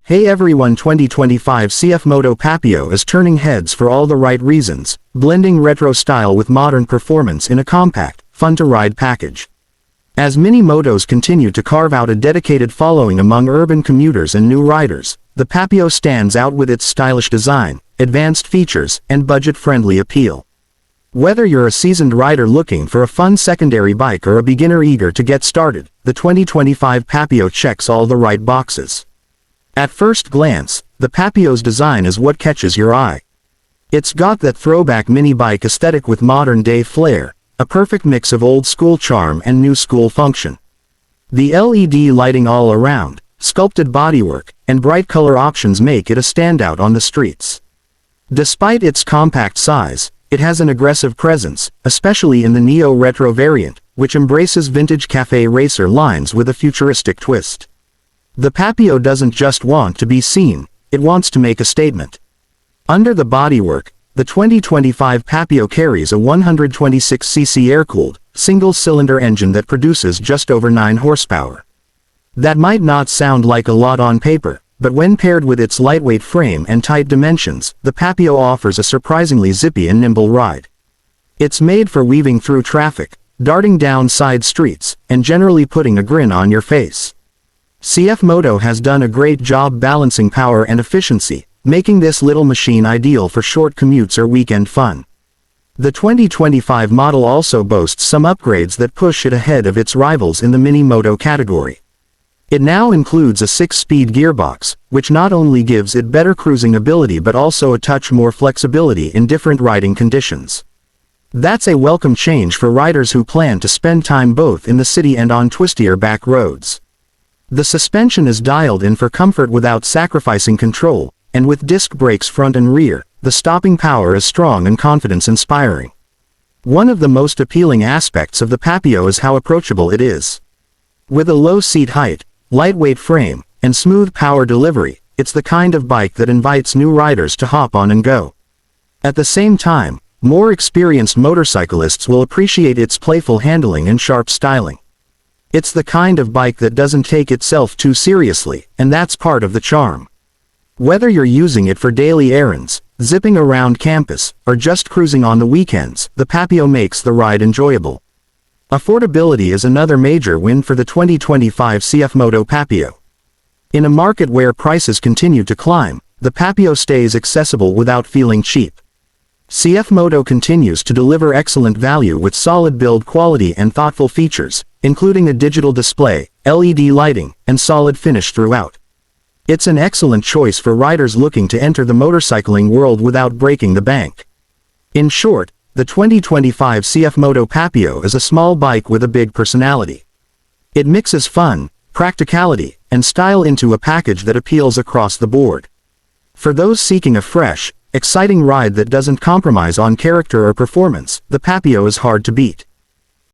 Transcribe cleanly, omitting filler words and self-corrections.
Hey everyone, 2025 CFMoto Papio is turning heads for all the right reasons, blending retro style with modern performance in a compact, fun-to-ride package. As mini motos continue to carve out a dedicated following among urban commuters and new riders, the Papio stands out with its stylish design, advanced features, and budget-friendly appeal. Whether you're a seasoned rider looking for a fun secondary bike or a beginner eager to get started, the 2025 Papio checks all the right boxes. At first glance, the Papio's design is what catches your eye. It's got that throwback mini bike aesthetic with modern-day flair, a perfect mix of old-school charm and new-school function. The LED lighting all around, sculpted bodywork, and bright color options make it a standout on the streets. Despite its compact size, it has an aggressive presence, especially in the neo-retro variant, which embraces vintage cafe racer lines with a futuristic twist. The Papio doesn't just want to be seen, it wants to make a statement. Under the bodywork, the 2025 Papio carries a 126cc air-cooled, single-cylinder engine that produces just over 9 horsepower. That might not sound like a lot on paper, but when paired with its lightweight frame and tight dimensions, the Papio offers a surprisingly zippy and nimble ride. It's made for weaving through traffic, darting down side streets, and generally putting a grin on your face. CFMoto has done a great job balancing power and efficiency, making this little machine ideal for short commutes or weekend fun. The 2025 model also boasts some upgrades that push it ahead of its rivals in the mini moto category. It now includes a 6-speed gearbox, which not only gives it better cruising ability but also a touch more flexibility in different riding conditions. That's a welcome change for riders who plan to spend time both in the city and on twistier back roads. The suspension is dialed in for comfort without sacrificing control, and with disc brakes front and rear, the stopping power is strong and confidence-inspiring. One of the most appealing aspects of the Papio is how approachable it is. With a low seat height, lightweight frame, and smooth power delivery, it's the kind of bike that invites new riders to hop on and go. At the same time, more experienced motorcyclists will appreciate its playful handling and sharp styling. It's the kind of bike that doesn't take itself too seriously, and that's part of the charm. Whether you're using it for daily errands, zipping around campus, or just cruising on the weekends, the Papio makes the ride enjoyable. Affordability is another major win for the 2025 CFMoto Papio. In a market where prices continue to climb, the Papio stays accessible without feeling cheap. CFMoto continues to deliver excellent value with solid build quality and thoughtful features, including a digital display, LED lighting, and solid finish throughout. It's an excellent choice for riders looking to enter the motorcycling world without breaking the bank. In short, the 2025 CFMoto Papio is a small bike with a big personality. It mixes fun, practicality, and style into a package that appeals across the board. For those seeking a fresh, exciting ride that doesn't compromise on character or performance, the Papio is hard to beat.